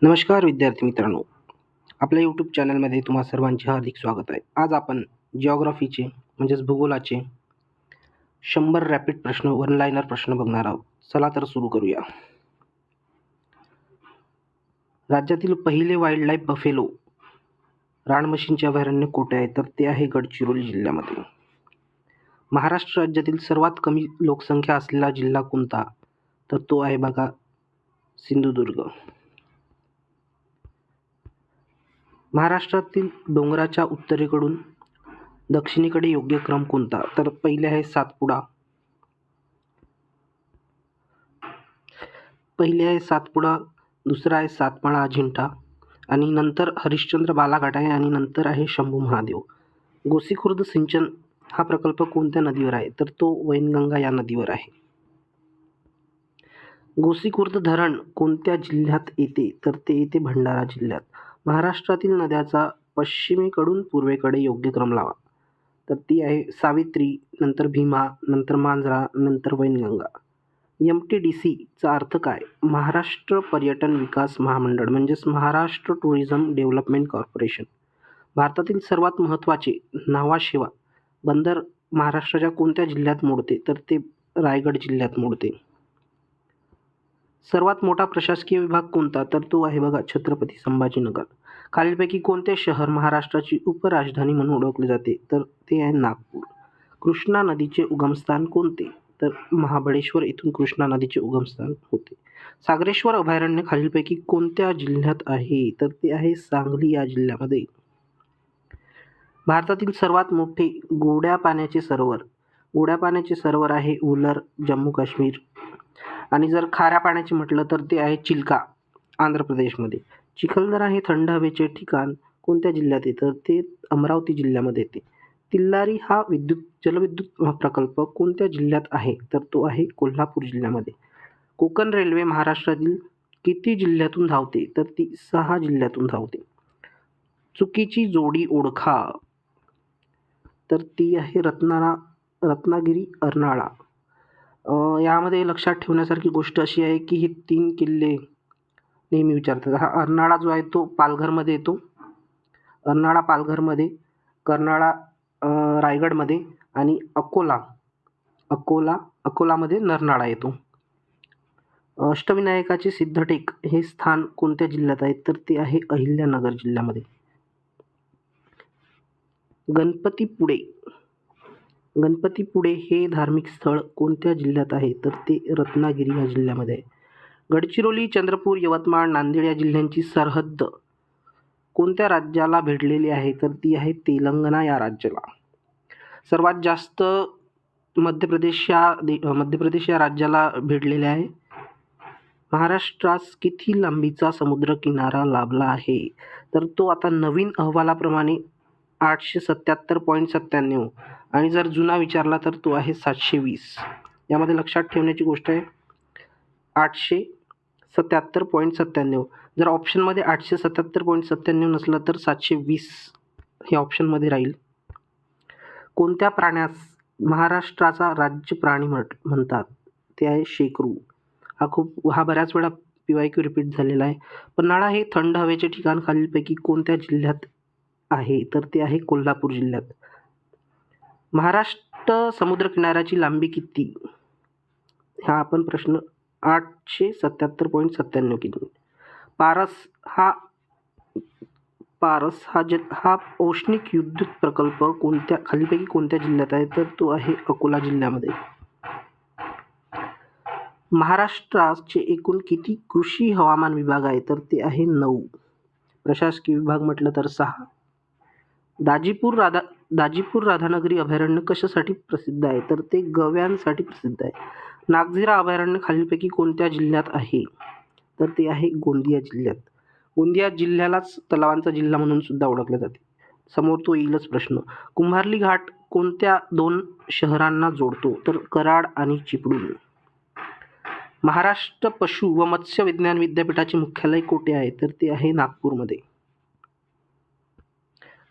नमस्कार विद्यार्थी मित्रांनो, आपल्या यूट्यूब चॅनलमध्ये तुम्हा सर्वांचे हार्दिक स्वागत आहे. आज आपण जिओग्राफीचे म्हणजेच भूगोलाचे 100 रॅपिड प्रश्न, वन लाइनर प्रश्न बघणार आहोत. चला तर सुरू करूया. राज्यातील पहिले वाईल्ड लाईफ बफेलो रानमशींचे अभयारण्य कुठे आहे? तर ते आहे गडचिरोली जिल्ह्यामध्ये. महाराष्ट्र राज्यातील सर्वात कमी लोकसंख्या असलेला जिल्हा कोणता? तर तो आहे बघा सिंधुदुर्ग. महाराष्ट्रातील डोंगराच्या उत्तरेकडून दक्षिणेकडे योग्य क्रम कोणता? तर पहिले आहे सातपुडा, दुसरा आहे सातमाळा अजिंठा आणि नंतर हरिश्चंद्र बालाघाट आहे आणि नंतर आहे शंभू महादेव. गोसीखुर्द सिंचन हा प्रकल्प कोणत्या नदीवर आहे? तर तो वैनगंगा या नदीवर आहे. गोसीखुर्द धरण कोणत्या जिल्ह्यात येते? तर ते येते भंडारा जिल्ह्यात. महाराष्ट्रातील नद्याचा पश्चिमेकडून पूर्वेकडे योग्य क्रम लावा. तर ती आहे सावित्री, नंतर भीमा, नंतर मांजरा, नंतर वैनगंगा. MTDC चा अर्थ काय? महाराष्ट्र पर्यटन विकास महामंडळ म्हणजेच महाराष्ट्र टुरिझम डेव्हलपमेंट कॉर्पोरेशन. भारतातील सर्वात महत्त्वाचे न्हावा बंदर महाराष्ट्राच्या कोणत्या जिल्ह्यात मोडते? तर ते रायगड जिल्ह्यात मोडते. सर्वात मोठा प्रशासकीय विभाग कोणता? तर तो आहे बघा छत्रपती संभाजीनगर. खालीलपैकी कोणते शहर महाराष्ट्राची उपराजधानी म्हणून ओळखले जाते? तर ते आहे नागपूर. कृष्णा नदीचे उगमस्थान कोणते? तर महाबळेश्वर येथून कृष्णा नदीचे उगमस्थान होते. सागरेश्वर अभयारण्य खालीलपैकी कोणत्या जिल्ह्यात आहे? तर ते आहे सांगली या जिल्ह्यामध्ये. भारतातील सर्वात मोठे गोड्या पाण्याचे सरोवर आहे उलर, जम्मू काश्मीर. आणि जर खाऱ्या पाण्याचे म्हटलं तर ते आहे चिल्का, आंध्र प्रदेशमध्ये. चिखलदरा हे थंड हवेचे ठिकाण कोणत्या जिल्ह्यात येतं? ते अमरावती जिल्ह्यामध्ये येते. तिल्लारी हा जलविद्युत प्रकल्प कोणत्या जिल्ह्यात आहे? तर तो आहे कोल्हापूर जिल्ह्यामध्ये. कोकण रेल्वे महाराष्ट्रातील किती जिल्ह्यातून धावते? तर ती 6 जिल्ह्यातून धावते. चुकीची जोडी ओळखा. तर ती आहे रत्नागिरी अर्नाळा. यामध्ये लक्षात ठेवण्यासारखी गोष्ट अशी आहे की हे 3 किल्ले नेहमी विचारतात. हा अर्नाळा जो आहे तो पालघरमध्ये येतो. अर्नाळा पालघरमध्ये, कर्नाळा रायगडमध्ये आणि अकोलामध्ये नरनाळा येतो. अष्टविनायकाचे सिद्धटेक हे स्थान कोणत्या जिल्ह्यात आहे? तर ते आहे अहिल्यानगर जिल्ह्यामध्ये. गणपतीपुळे हे धार्मिक स्थळ कोणत्या जिल्ह्यात आहे? तर ते रत्नागिरी या जिल्ह्यामध्ये आहे. गडचिरोली, चंद्रपूर, यवतमाळ, नांदेड या जिल्ह्यांची सरहद्द कोणत्या राज्याला भिडलेली आहे? तर ती आहे तेलंगणा या राज्याला. सर्वात जास्त मध्य प्रदेश या राज्याला भिडलेले आहे. महाराष्ट्रास किती लांबीचा समुद्रकिनारा लाभला आहे? तर तो आता नवीन अहवालाप्रमाणे 877.97 आणि जर जुना विचारला तर तो आहे 720. यामध्ये लक्षात ठेवण्याची गोष्ट आहे 877.97. जर ऑप्शनमध्ये 877.97 नसलं तर 720 हे ऑप्शनमध्ये राहील. कोणत्या प्राण्यास महाराष्ट्राचा राज्य प्राणी म्हणतात? ते आहे शेकरू. हा बऱ्याच वेळा PYQ रिपीट झालेला आहे. पन्हाळा हे थंड हवेचे ठिकाण खालीलपैकी कोणत्या जिल्ह्यात आहे? तर ते आहे कोल्हापूर जिल्ह्यात. महाराष्ट्र समुद्रकिनाऱ्याची लांबी किती? हा आपण प्रश्न 877.97 किलोमीटर. पारस हा औष्णिक विद्युत प्रकल्प खालीलपैकी कोणत्या जिल्ह्यात आहे? तर तो आहे अकोला जिल्ह्यामध्ये. महाराष्ट्राचे एकूण किती कृषी हवामान विभाग आहे? तर ते आहे 9. प्रशासकीय विभाग म्हटलं तर 6. दाजीपूर राधानगरी अभयारण्य कशासाठी प्रसिद्ध आहे? तर ते गव्यांसाठी प्रसिद्ध आहे. नागझिरा अभयारण्य खालीलपैकी कोणत्या जिल्ह्यात आहे? तर ते आहे गोंदिया जिल्ह्यात. गोंदिया जिल्ह्यालाच तलावांचा जिल्हा म्हणून सुद्धा ओळखले जाते. समोर तो येईलच प्रश्न. कुंभार्ली घाट कोणत्या 2 शहरांना जोडतो? तर कराड आणि चिपळूण. महाराष्ट्र पशु व मत्स्य विज्ञान विद्यापीठाचे मुख्यालय कोठे आहे? तर ते आहे नागपूरमध्ये.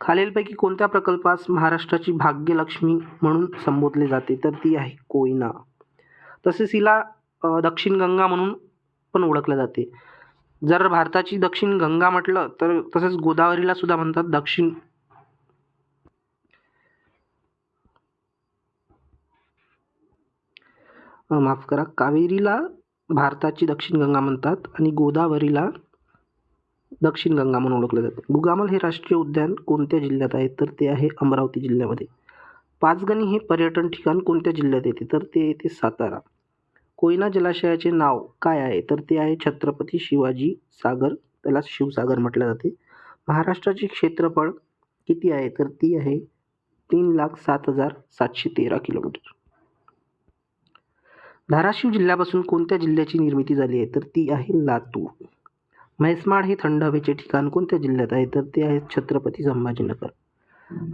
खालीलपैकी कोणत्या प्रकल्पास महाराष्ट्राची भाग्यलक्ष्मी म्हणून संबोधले जाते? तर ती आहे कोयना. तसेच हिला दक्षिण गंगा म्हणून पण ओळखले जाते. जर भारताची दक्षिण गंगा म्हटलं तर तसेच गोदावरीला सुद्धा म्हणतात दक्षिण. माफ करा, कावेरीला भारताची दक्षिण गंगा म्हणतात आणि गोदावरीला दक्षिण गंगा म्हणून ओळखले जाते. गुगामल हे राष्ट्रीय उद्यान कोणत्या जिल्ह्यात आहे? तर ते आहे अमरावती जिल्ह्यामध्ये. पाचगणी हे पर्यटन ठिकाण कोणत्या जिल्ह्यात येते? तर ते येते सातारा. कोयना जलाशयाचे नाव काय आहे? तर ते आहे छत्रपती शिवाजी सागर, त्याला शिवसागर म्हटले जाते. महाराष्ट्राचे क्षेत्रफळ किती आहे? तर ती आहे 3,07,713 किलोमीटर. धाराशिव जिल्ह्यापासून कोणत्या जिल्ह्याची निर्मिती झाली आहे? तर ती आहे लातूर. म्हैसमाळ हे थंड हवेचे ठिकाण कोणत्या जिल्ह्यात आहे? तर ते आहे छत्रपती संभाजीनगर.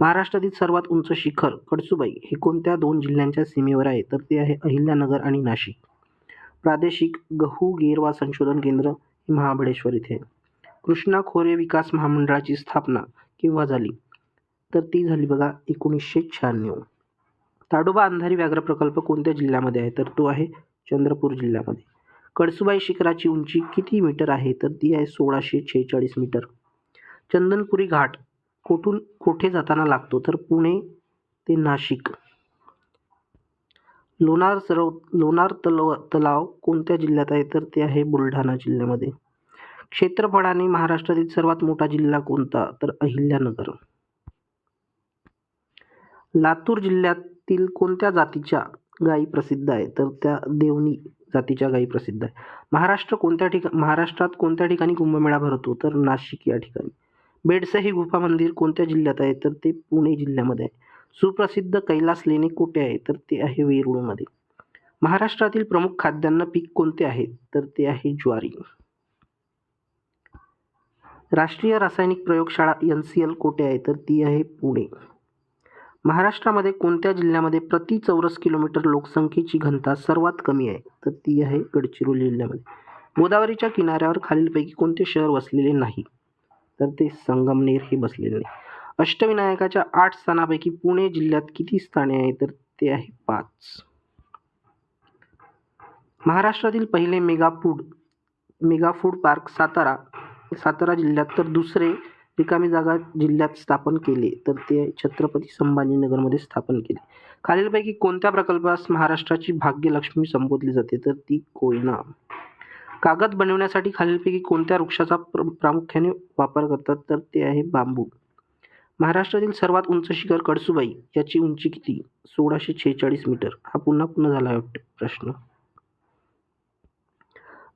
महाराष्ट्रातील सर्वात उंच शिखर कळसुबाई हे कोणत्या दोन जिल्ह्यांच्या सीमेवर आहे? तर ते आहे अहिल्यानगर आणि नाशिक. प्रादेशिक गहू गेरवा संशोधन केंद्र हे महाबळेश्वर इथे आहे. कृष्णा खोरे विकास महामंडळाची स्थापना केव्हा झाली? तर ती झाली बघा 1996. ताडोबा अंधारी व्याघ्र प्रकल्प कोणत्या जिल्ह्यामध्ये आहे? तर तो आहे चंद्रपूर जिल्ह्यामध्ये. कळसुबाई शिखराची उंची किती मीटर आहे? तर ती आहे 1646 मीटर. चंदनपुरी घाट कोठून कोठे जाताना लागतो? तर पुणे ते नाशिक. लोणार तलाव कोणत्या जिल्ह्यात आहे? तर ते आहे बुलढाणा जिल्ह्यामध्ये. क्षेत्रफळाने महाराष्ट्रातील सर्वात मोठा जिल्हा कोणता? तर अहिल्यानगर. लातूर जिल्ह्यातील कोणत्या जातीच्या गायी प्रसिद्ध आहे? तर त्या देवणी जातीच्या गायी प्रसिद्ध आहे. महाराष्ट्रात कोणत्या ठिकाणी कुंभमेळा भरतो? तर नाशिक या ठिकाणी. बेडसे हे गुफा मंदिर कोणत्या जिल्ह्यात आहे? तर ते पुणे जिल्ह्यामध्ये आहे. सुप्रसिद्ध कैलास लेणे कुठे आहे? तर ते आहे वेरूळमध्ये. महाराष्ट्रातील प्रमुख खाद्यान्न पीक कोणते आहे? तर ते आहे ज्वारी. राष्ट्रीय रासायनिक प्रयोगशाळा NCL कुठे आहे? तर ती आहे पुणे. महाराष्ट्रामध्ये कोणत्या जिल्ह्यामध्ये प्रति चौरस किलोमीटर लोकसंख्येची घनता सर्वात कमी आहे? तर ती आहे गडचिरोली जिल्ह्यामध्ये. गोदावरीच्या किनाऱ्यावर खालीलपैकी कोणते शहर वसलेले नाही? तर ते संगमनेर हे बसलेले नाही. अष्टविनायकाच्या 8 स्थानापैकी पुणे जिल्ह्यात किती स्थाने आहे? तर ते आहे 5. महाराष्ट्रातील पहिले मेगा फूड पार्क सातारा जिल्ह्यात तर दुसरे रिकामी जागा जिल्ह्यात स्थापन केले तर ते छत्रपती संभाजीनगरमध्ये स्थापन केले. खालीलपैकी कोणत्या प्रकल्पास महाराष्ट्राची भाग्यलक्ष्मी संबोधली जाते? तर ती कोयना. कागद बनवण्यासाठी खालीलपैकी कोणत्या वृक्षाचा प्रामुख्याने वापर करतात? तर ते आहे बांबू. महाराष्ट्रातील सर्वात उंच शिखर कळसुबाई याची उंची किती? 1646 मीटर. हा पुन्हा झाला प्रश्न.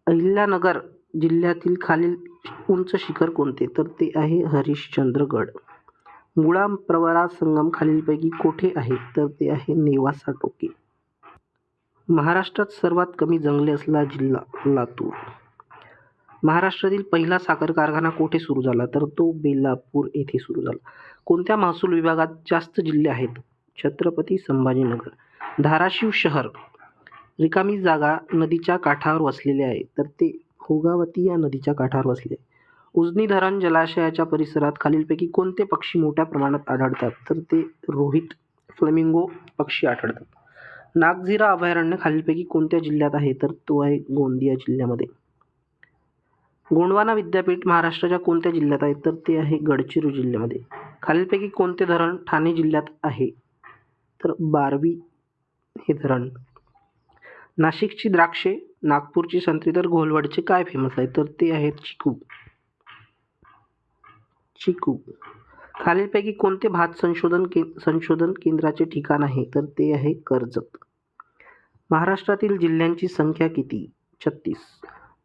अहिल्यानगर जिल्ह्यातील खालील उंच शिखर कोणते? तर ते आहे हरिश्चंद्रगड. मुळा प्रवरा संगम खालीलपैकी कोठे आहे? तर ते आहे नेवासा टोके. महाराष्ट्रात सर्वात कमी जंगले असलेला जिल्हा लातूर. महाराष्ट्रातील पहिला साखर कारखाना कोठे सुरू झाला? तर तो बेलापूर येथे सुरू झाला. कोणत्या महसूल विभागात जास्त जिल्हे आहेत? छत्रपती संभाजीनगर. धाराशिव शहर रिकामी जागा नदीच्या काठावर वसलेले आहे तर ते भोगावती या नदीच्या काठावर वसले. उजनी धरण जलाशयाच्या परिसरात खालीलपैकी कोणते पक्षी मोठ्या प्रमाणात आढळतात? तर ते रोहित फ्लेमिंगो पक्षी आढळतात. नागझिरा अभयारण्य खालीलपैकी कोणत्या जिल्ह्यात आहे? तर तो आहे गोंदिया जिल्ह्यामध्ये. गोंडवाना विद्यापीठ महाराष्ट्राच्या कोणत्या जिल्ह्यात आहे? तर ते आहे गडचिरोली जिल्ह्यामध्ये. खालीलपैकी कोणते धरण ठाणे जिल्ह्यात आहे? तर बारवी हे धरण. नाशिकची द्राक्षे, नागपूरची संत्री तर घोलवडचे काय फेमस आहे? तर ते आहेत चिकू. खालीलपैकी कोणते भात संशोधन केंद्राचे ठिकाण आहे? तर ते आहे कर्जत. महाराष्ट्रातील जिल्ह्यांची संख्या किती? 36.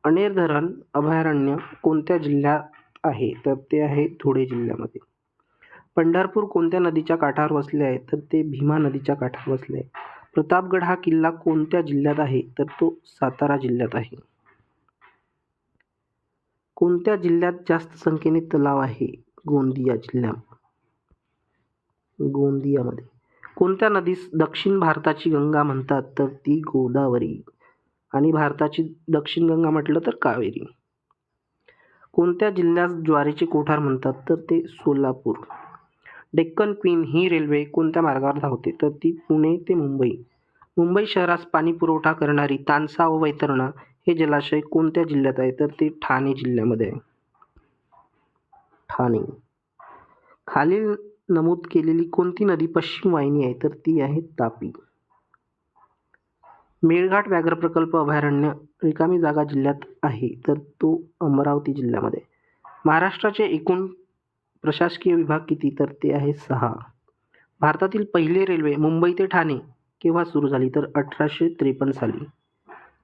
अणेर धरण अभयारण्य कोणत्या जिल्ह्यात आहे? तर ते आहे धुळे जिल्ह्यामध्ये. पंढरपूर कोणत्या नदीच्या काठावर वसले आहे? तर ते भीमा नदीच्या काठावर वसले आहे. प्रतापगड हा किल्ला कोणत्या जिल्ह्यात आहे? तर तो सातारा जिल्ह्यात आहे. कोणत्या जिल्ह्यात जास्त संख्येने तलाव आहे? गोंदियामध्ये. कोणत्या नदीस दक्षिण भारताची गंगा म्हणतात? तर ती गोदावरी. आणि भारताची दक्षिण गंगा म्हटलं तर कावेरी. कोणत्या जिल्ह्यास ज्वारीचे कोठार म्हणतात? तर ते सोलापूर. डेक्कन क्वीन ही रेल्वे कोणत्या मार्गावर धावते? तर ती पुणे ते मुंबई. मुंबई शहरास पाणी पुरवठा करणारी तानसा व वैतरणा हे जलाशय कोणत्या जिल्ह्यात आहे? तर ते ठाणे जिल्ह्यामध्ये आहे. ठाणे. खालील नमूद केलेली कोणती नदी पश्चिम वाहिनी आहे? तर ती आहे तापी. मेळघाट व्याघ्र प्रकल्प अभयारण्य रिकामी जागा जिल्ह्यात आहे? तर तो अमरावती जिल्ह्यामध्ये. महाराष्ट्राचे एकूण प्रशासकीय विभाग किती? तर ते आहे 6. भारतातील पहिली रेल्वे मुंबई ते ठाणे केव्हा सुरू झाली? तर 1853 साली.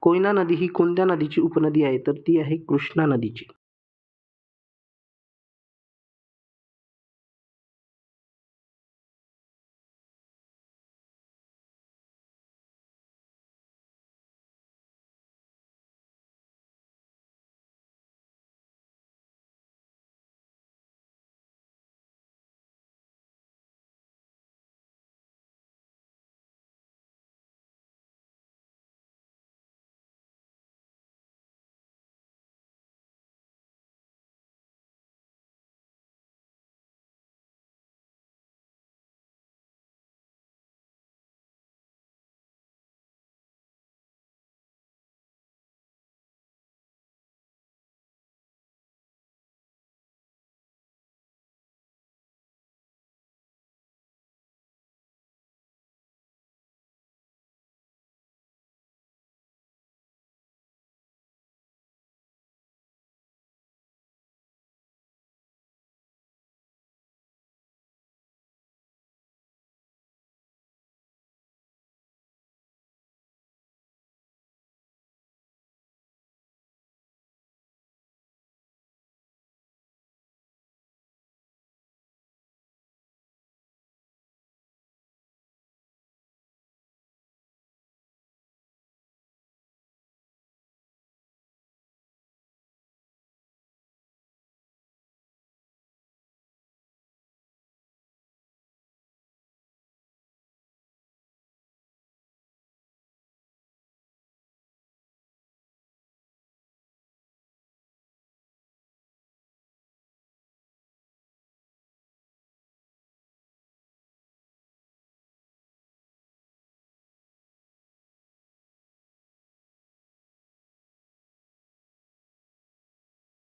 कोयना नदी ही कोणत्या नदीची उपनदी आहे? तर ती आहे कृष्णा नदीची.